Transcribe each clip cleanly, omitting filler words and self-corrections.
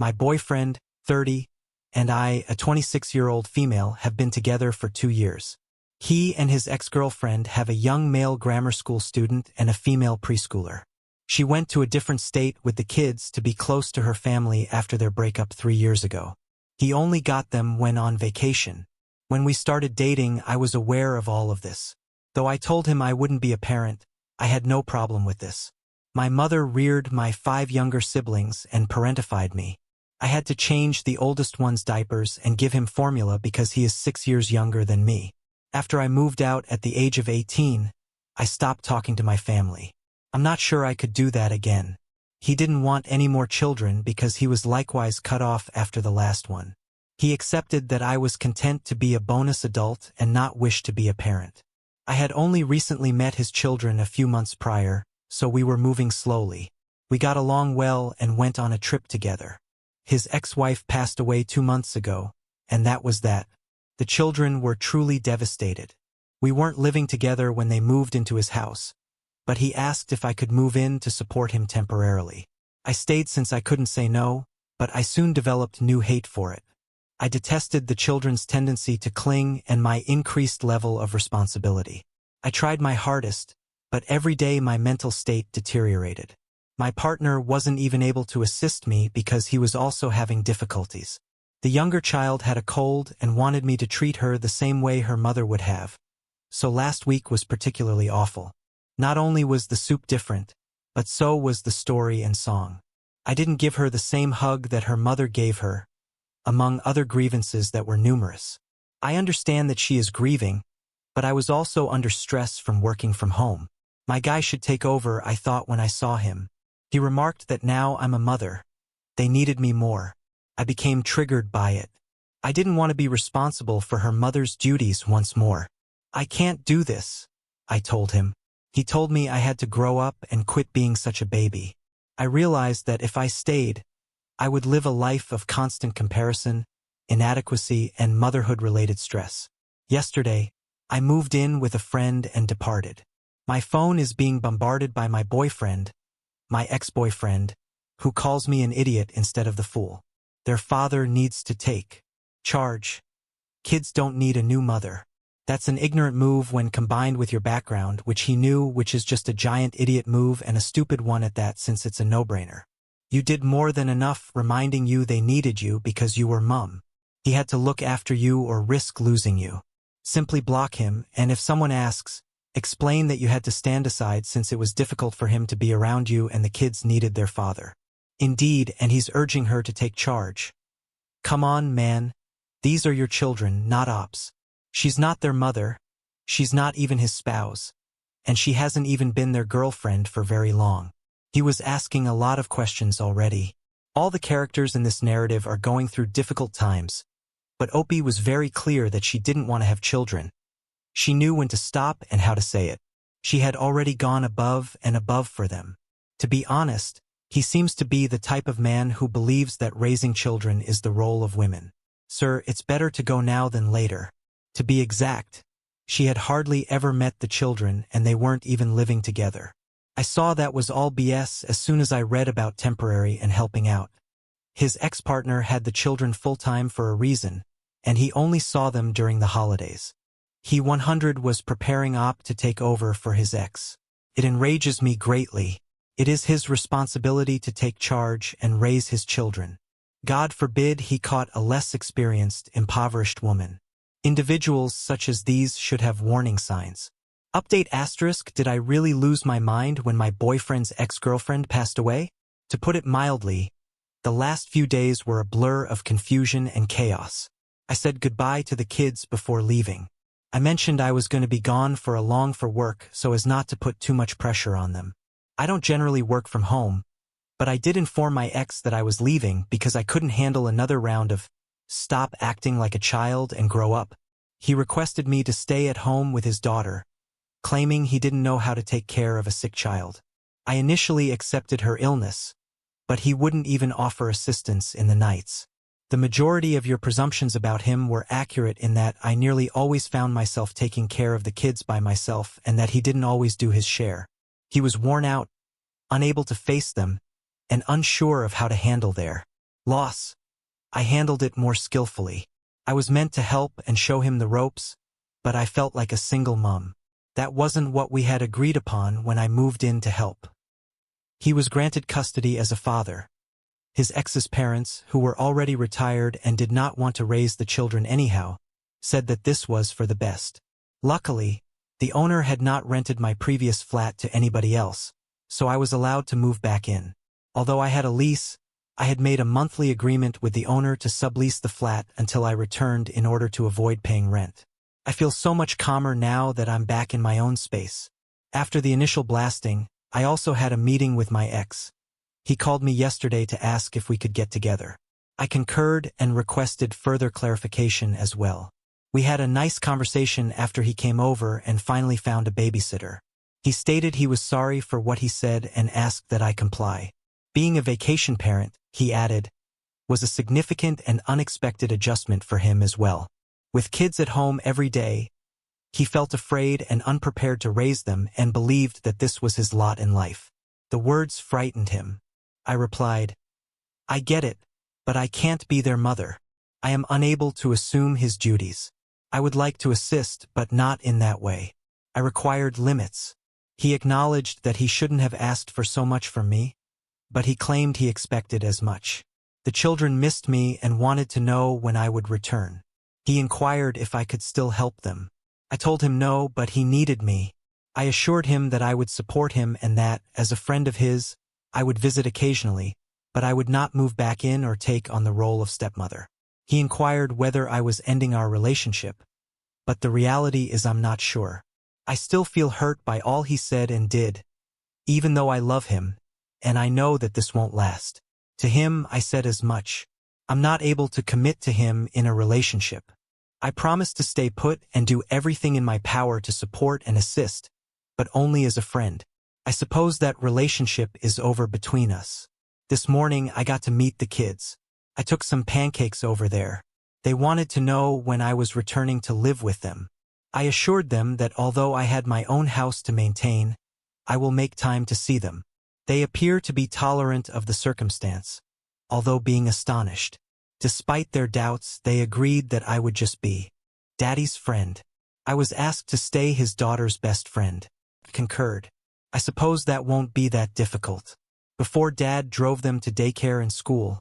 My boyfriend, 30, and I, a 26-year-old female, have been together for 2 years. He and his ex-girlfriend have a young male grammar school student and a female preschooler. She went to a different state with the kids to be close to her family after their breakup 3 years ago. He only got them when on vacation. When we started dating, I was aware of all of this. Though I told him I wouldn't be a parent, I had no problem with this. My mother reared my 5 younger siblings and parentified me. I had to change the oldest one's diapers and give him formula because he is 6 years younger than me. After I moved out at the age of 18, I stopped talking to my family. I'm not sure I could do that again. He didn't want any more children because he was likewise cut off after the last one. He accepted that I was content to be a bonus adult and not wish to be a parent. I had only recently met his children a few months prior, so we were moving slowly. We got along well and went on a trip together. His ex-wife passed away 2 months ago, and that was that. The children were truly devastated. We weren't living together when they moved into his house, but he asked if I could move in to support him temporarily. I stayed since I couldn't say no, but I soon developed new hate for it. I detested the children's tendency to cling and my increased level of responsibility. I tried my hardest, but every day my mental state deteriorated. My partner wasn't even able to assist me because he was also having difficulties. The younger child had a cold and wanted me to treat her the same way her mother would have, so last week was particularly awful. Not only was the soup different, but so was the story and song. I didn't give her the same hug that her mother gave her, among other grievances that were numerous. I understand that she is grieving, but I was also under stress from working from home. My guy should take over, I thought when I saw him. He remarked that now I'm a mother. They needed me more. I became triggered by it. I didn't want to be responsible for her mother's duties once more. I can't do this, I told him. He told me I had to grow up and quit being such a baby. I realized that if I stayed, I would live a life of constant comparison, inadequacy, and motherhood-related stress. Yesterday, I moved in with a friend and departed. My phone is being bombarded by my boyfriend, my ex-boyfriend, who calls me an idiot instead of the fool. Their father needs to take charge. Kids don't need a new mother. That's an ignorant move when combined with your background, which he knew, which is just a giant idiot move and a stupid one at that, since it's a no-brainer. You did more than enough reminding you they needed you because you were mum. He had to look after you or risk losing you. Simply block him, and if someone asks, explain that you had to stand aside since it was difficult for him to be around you and the kids needed their father. Indeed, and he's urging her to take charge. Come on, man. These are your children, not ops. She's not their mother, she's not even his spouse, and she hasn't even been their girlfriend for very long. He was asking a lot of questions already. All the characters in this narrative are going through difficult times, but Opie was very clear that she didn't want to have children. She knew when to stop and how to say it. She had already gone above and above for them. To be honest, he seems to be the type of man who believes that raising children is the role of women. Sir, it's better to go now than later. To be exact, she had hardly ever met the children and they weren't even living together. I saw that was all BS as soon as I read about temporary and helping out. His ex-partner had the children full-time for a reason, and he only saw them during the holidays. He 100 was preparing Op to take over for his ex. It enrages me greatly. It is his responsibility to take charge and raise his children. God forbid he caught a less experienced, impoverished woman. Individuals such as these should have warning signs. Update asterisk, did I really lose my mind when my boyfriend's ex-girlfriend passed away? To put it mildly, the last few days were a blur of confusion and chaos. I said goodbye to the kids before leaving. I mentioned I was going to be gone for work so as not to put too much pressure on them. I don't generally work from home, but I did inform my ex that I was leaving because I couldn't handle another round of stop acting like a child and grow up. He requested me to stay at home with his daughter, claiming he didn't know how to take care of a sick child. I initially accepted her illness, but he wouldn't even offer assistance in the nights. The majority of your presumptions about him were accurate in that I nearly always found myself taking care of the kids by myself and that he didn't always do his share. He was worn out, unable to face them, and unsure of how to handle their Loss. I handled it more skillfully. I was meant to help and show him the ropes, but I felt like a single mom. That wasn't what we had agreed upon when I moved in to help. He was granted custody as a father. His ex's parents, who were already retired and did not want to raise the children anyhow, said that this was for the best. Luckily, the owner had not rented my previous flat to anybody else, so I was allowed to move back in. Although I had a lease, I had made a monthly agreement with the owner to sublease the flat until I returned in order to avoid paying rent. I feel so much calmer now that I'm back in my own space. After the initial blasting, I also had a meeting with my ex. He called me yesterday to ask if we could get together. I concurred and requested further clarification as well. We had a nice conversation after he came over and finally found a babysitter. He stated he was sorry for what he said and asked that I comply. Being a vacation parent, he added, was a significant and unexpected adjustment for him as well. With kids at home every day, he felt afraid and unprepared to raise them and believed that this was his lot in life. The words frightened him. I replied, I get it, but I can't be their mother. I am unable to assume his duties. I would like to assist, but not in that way. I required limits. He acknowledged that he shouldn't have asked for so much from me, but he claimed he expected as much. The children missed me and wanted to know when I would return. He inquired if I could still help them. I told him no, but he needed me. I assured him that I would support him and that, as a friend of his, I would visit occasionally, but I would not move back in or take on the role of stepmother. He inquired whether I was ending our relationship, but the reality is I'm not sure. I still feel hurt by all he said and did, even though I love him, and I know that this won't last. To him, I said as much. I'm not able to commit to him in a relationship. I promise to stay put and do everything in my power to support and assist, but only as a friend. I suppose that relationship is over between us. This morning, I got to meet the kids. I took some pancakes over there. They wanted to know when I was returning to live with them. I assured them that although I had my own house to maintain, I will make time to see them. They appear to be tolerant of the circumstance, although being astonished. Despite their doubts, they agreed that I would just be Daddy's friend. I was asked to stay his daughter's best friend. Concurred. I suppose that won't be that difficult. Before Dad drove them to daycare and school,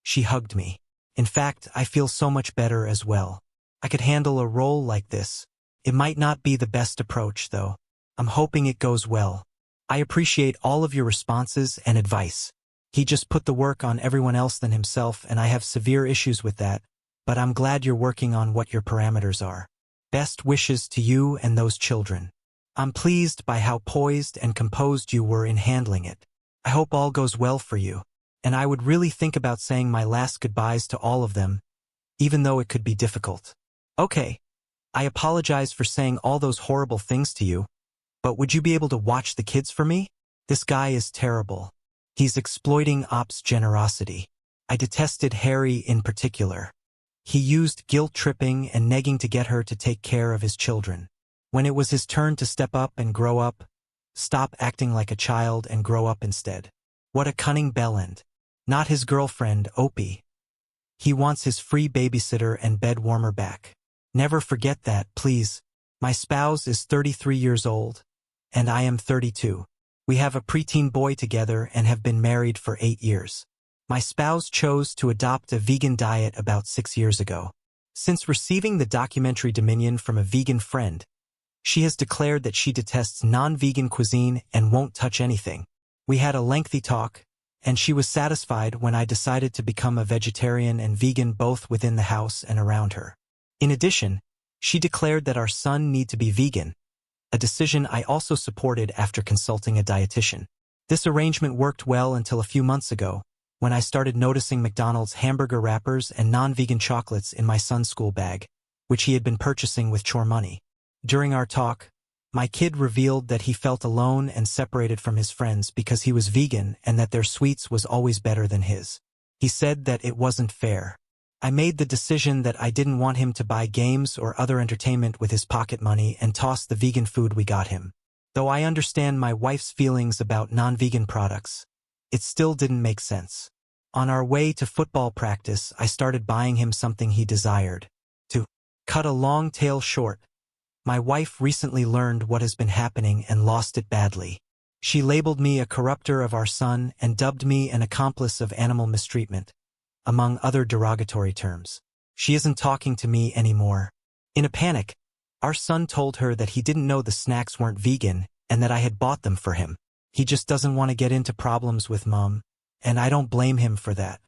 she hugged me. In fact, I feel so much better as well. I could handle a role like this. It might not be the best approach, though. I'm hoping it goes well. I appreciate all of your responses and advice. He just put the work on everyone else than himself, and I have severe issues with that, but I'm glad you're working on what your parameters are. Best wishes to you and those children. I'm pleased by how poised and composed you were in handling it. I hope all goes well for you, and I would really think about saying my last goodbyes to all of them, even though it could be difficult. Okay, I apologize for saying all those horrible things to you, but would you be able to watch the kids for me? This guy is terrible. He's exploiting Op's generosity. I detested Harry in particular. He used guilt-tripping and negging to get her to take care of his children. When it was his turn to step up and grow up, stop acting like a child and grow up instead. What a cunning bellend. Not his girlfriend, Opie. He wants his free babysitter and bed warmer back. Never forget that, please. My spouse is 33 years old, and I am 32. We have a preteen boy together and have been married for 8 years. My spouse chose to adopt a vegan diet about 6 years ago. Since receiving the documentary Dominion from a vegan friend, she has declared that she detests non-vegan cuisine and won't touch anything. We had a lengthy talk, and she was satisfied when I decided to become a vegetarian and vegan both within the house and around her. In addition, she declared that our son need to be vegan, a decision I also supported after consulting a dietitian. This arrangement worked well until a few months ago, when I started noticing McDonald's hamburger wrappers and non-vegan chocolates in my son's school bag, which he had been purchasing with chore money. During our talk, my kid revealed that he felt alone and separated from his friends because he was vegan and that their sweets was always better than his. He said that it wasn't fair. I made the decision that I didn't want him to buy games or other entertainment with his pocket money and tossed the vegan food we got him. Though I understand my wife's feelings about non-vegan products, it still didn't make sense. On our way to football practice, I started buying him something he desired. To cut a long tale short, my wife recently learned what has been happening and lost it badly. She labeled me a corrupter of our son and dubbed me an accomplice of animal mistreatment, among other derogatory terms. She isn't talking to me anymore. In a panic, our son told her that he didn't know the snacks weren't vegan and that I had bought them for him. He just doesn't want to get into problems with Mom, and I don't blame him for that.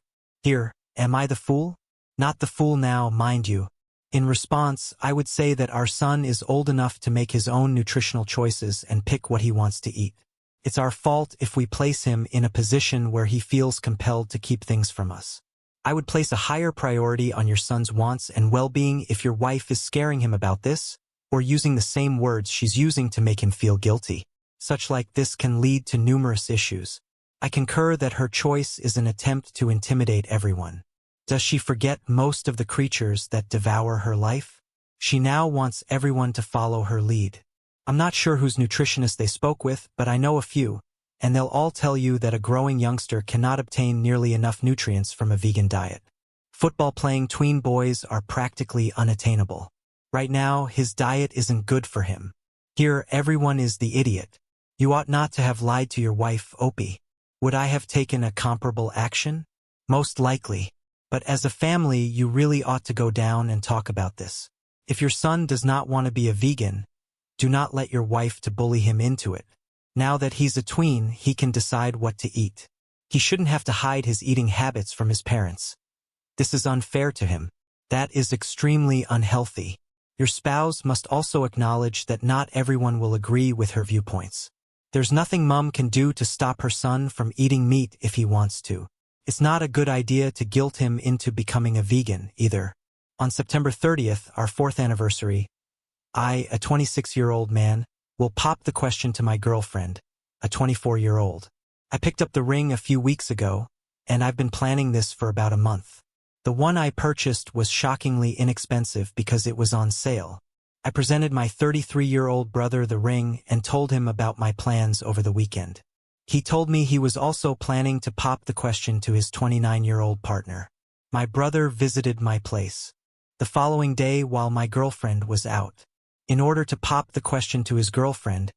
Here, am I the fool? Not the fool now, mind you. In response, I would say that our son is old enough to make his own nutritional choices and pick what he wants to eat. It's our fault if we place him in a position where he feels compelled to keep things from us. I would place a higher priority on your son's wants and well-being if your wife is scaring him about this, or using the same words she's using to make him feel guilty. Such like this can lead to numerous issues. I concur that her choice is an attempt to intimidate everyone. Does she forget most of the creatures that devour her life? She now wants everyone to follow her lead. I'm not sure whose nutritionist they spoke with, but I know a few, and they'll all tell you that a growing youngster cannot obtain nearly enough nutrients from a vegan diet. Football-playing tween boys are practically unattainable. Right now, his diet isn't good for him. Here, everyone is the idiot. You ought not to have lied to your wife, Opie. Would I have taken a comparable action? Most likely. But as a family, you really ought to go down and talk about this. If your son does not want to be a vegan, do not let your wife to bully him into it. Now that he's a tween, he can decide what to eat. He shouldn't have to hide his eating habits from his parents. This is unfair to him. That is extremely unhealthy. Your spouse must also acknowledge that not everyone will agree with her viewpoints. There's nothing Mom can do to stop her son from eating meat if he wants to. It's not a good idea to guilt him into becoming a vegan, either. On September 30th, our 4th anniversary, I, a 26-year-old man, will pop the question to my girlfriend, a 24-year-old. I picked up the ring a few weeks ago, and I've been planning this for about a month. The one I purchased was shockingly inexpensive because it was on sale. I presented my 33-year-old brother the ring and told him about my plans over the weekend. He told me he was also planning to pop the question to his 29-year-old partner. My brother visited my place the following day while my girlfriend was out. In order to pop the question to his girlfriend,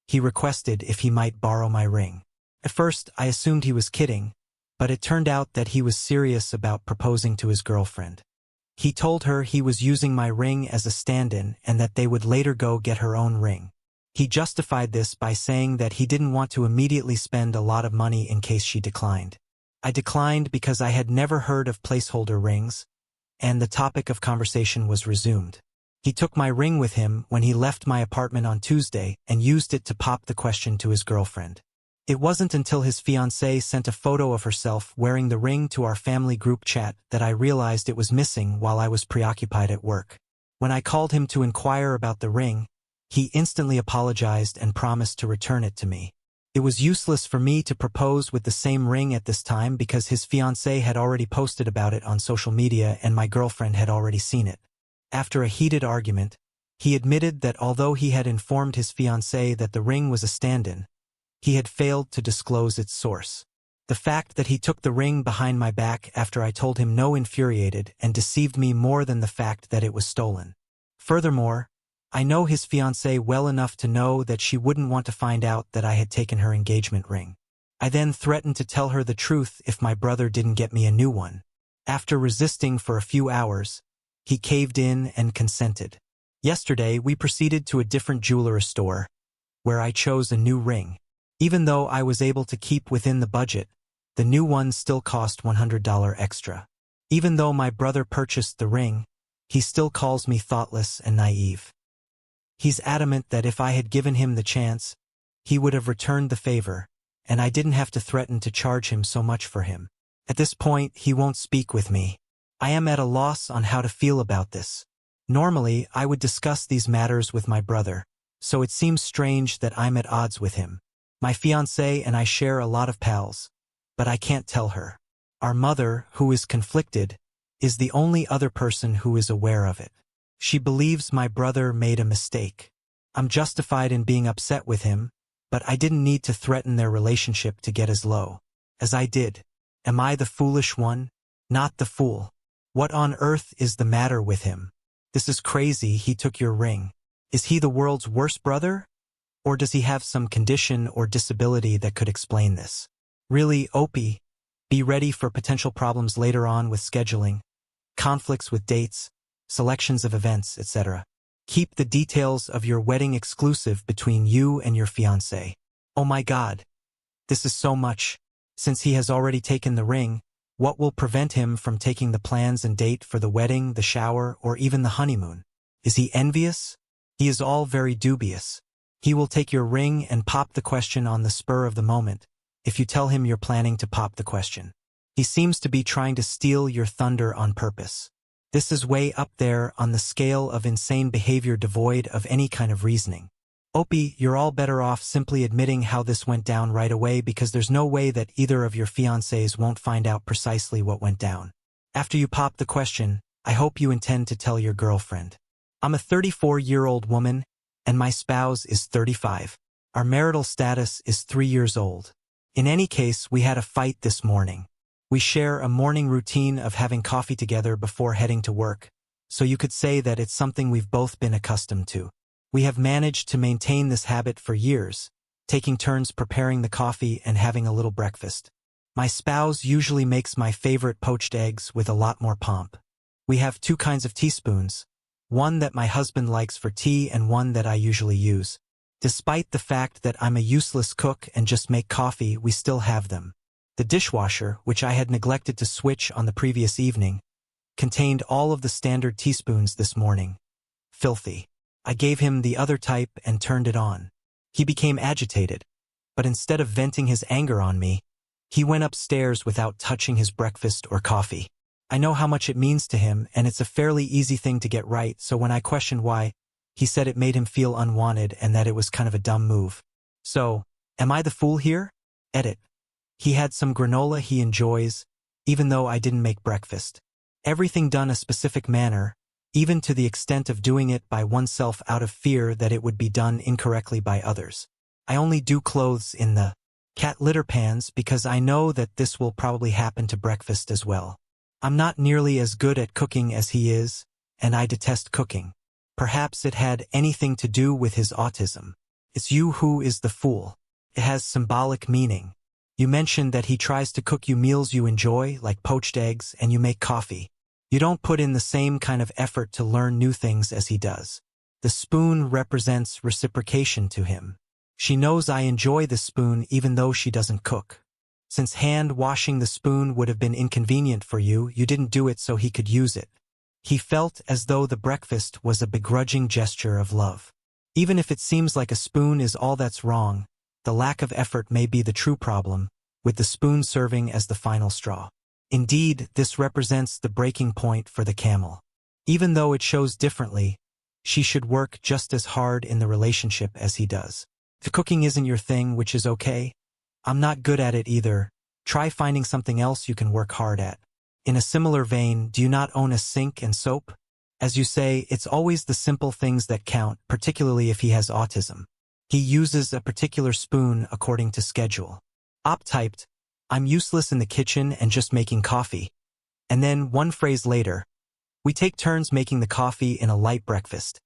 he requested if he might borrow my ring. At first, I assumed he was kidding, but it turned out that he was serious about proposing to his girlfriend. He told her he was using my ring as a stand-in and that they would later go get her own ring. He justified this by saying that he didn't want to immediately spend a lot of money in case she declined. I declined because I had never heard of placeholder rings, and the topic of conversation was resumed. He took my ring with him when he left my apartment on Tuesday and used it to pop the question to his girlfriend. It wasn't until his fiancée sent a photo of herself wearing the ring to our family group chat that I realized it was missing while I was preoccupied at work. When I called him to inquire about the ring, he instantly apologized and promised to return it to me. It was useless for me to propose with the same ring at this time because his fiancée had already posted about it on social media and my girlfriend had already seen it. After a heated argument, he admitted that although he had informed his fiancée that the ring was a stand-in, he had failed to disclose its source. The fact that he took the ring behind my back after I told him no infuriated and deceived me more than the fact that it was stolen. Furthermore, I know his fiancée well enough to know that she wouldn't want to find out that I had taken her engagement ring. I then threatened to tell her the truth if my brother didn't get me a new one. After resisting for a few hours, he caved in and consented. Yesterday, we proceeded to a different jeweler store, where I chose a new ring. Even though I was able to keep within the budget, the new one still cost $100 extra. Even though my brother purchased the ring, he still calls me thoughtless and naive. He's adamant that if I had given him the chance, he would have returned the favor, and I didn't have to threaten to charge him so much for him. At this point, he won't speak with me. I am at a loss on how to feel about this. Normally, I would discuss these matters with my brother, so it seems strange that I'm at odds with him. My fiancée and I share a lot of pals, but I can't tell her. Our mother, who is conflicted, is the only other person who is aware of it. She believes my brother made a mistake. I'm justified in being upset with him, but I didn't need to threaten their relationship to get as low as I did. Am I the foolish one? Not the fool. What on earth is the matter with him? This is crazy, he took your ring. Is he the world's worst brother? Or does he have some condition or disability that could explain this? Really, Opie, be ready for potential problems later on with scheduling, conflicts with dates, selections of events, etc. Keep the details of your wedding exclusive between you and your fiancé. Oh my God. This is so much. Since he has already taken the ring, what will prevent him from taking the plans and date for the wedding, the shower, or even the honeymoon? Is he envious? He is all very dubious. He will take your ring and pop the question on the spur of the moment, if you tell him you're planning to pop the question. He seems to be trying to steal your thunder on purpose. This is way up there on the scale of insane behavior devoid of any kind of reasoning. Opie, you're all better off simply admitting how this went down right away, because there's no way that either of your fiancés won't find out precisely what went down. After you pop the question, I hope you intend to tell your girlfriend. I'm a 34-year-old woman, and my spouse is 35. Our marital status is 3 years old. In any case, we had a fight this morning. We share a morning routine of having coffee together before heading to work, so you could say that it's something we've both been accustomed to. We have managed to maintain this habit for years, taking turns preparing the coffee and having a little breakfast. My spouse usually makes my favorite poached eggs with a lot more pomp. We have 2 kinds of teaspoons, one that my husband likes for tea and one that I usually use. Despite the fact that I'm a useless cook and just make coffee, we still have them. The dishwasher, which I had neglected to switch on the previous evening, contained all of the standard teaspoons this morning. Filthy. I gave him the other type and turned it on. He became agitated, but instead of venting his anger on me, he went upstairs without touching his breakfast or coffee. I know how much it means to him, and it's a fairly easy thing to get right, so when I questioned why, he said it made him feel unwanted and that it was kind of a dumb move. So, am I the fool here? Edit. He had some granola he enjoys, even though I didn't make breakfast. Everything done a specific manner, even to the extent of doing it by oneself out of fear that it would be done incorrectly by others. I only do clothes in the cat litter pans because I know that this will probably happen to breakfast as well. I'm not nearly as good at cooking as he is, and I detest cooking. Perhaps it had anything to do with his autism. It's you who is the fool. It has symbolic meaning. You mentioned that he tries to cook you meals you enjoy, like poached eggs, and you make coffee. You don't put in the same kind of effort to learn new things as he does. The spoon represents reciprocation to him. She knows I enjoy the spoon even though she doesn't cook. Since hand-washing the spoon would have been inconvenient for you, you didn't do it so he could use it. He felt as though the breakfast was a begrudging gesture of love. Even if it seems like a spoon is all that's wrong, the lack of effort may be the true problem, with the spoon serving as the final straw. Indeed, this represents the breaking point for the camel. Even though it shows differently, she should work just as hard in the relationship as he does. If cooking isn't your thing, which is okay, I'm not good at it either. Try finding something else you can work hard at. In a similar vein, do you not own a sink and soap? As you say, it's always the simple things that count, particularly if he has autism. He uses a particular spoon according to schedule. Typed, I'm useless in the kitchen and just making coffee. And then, one phrase later, we take turns making the coffee in a light breakfast.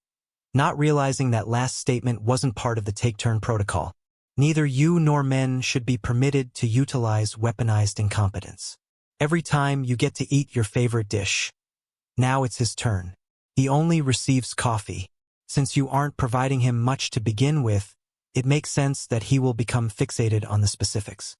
Not realizing that last statement wasn't part of the take-turn protocol. Neither you nor men should be permitted to utilize weaponized incompetence. Every time you get to eat your favorite dish. Now it's his turn. He only receives coffee. Since you aren't providing him much to begin with, it makes sense that he will become fixated on the specifics.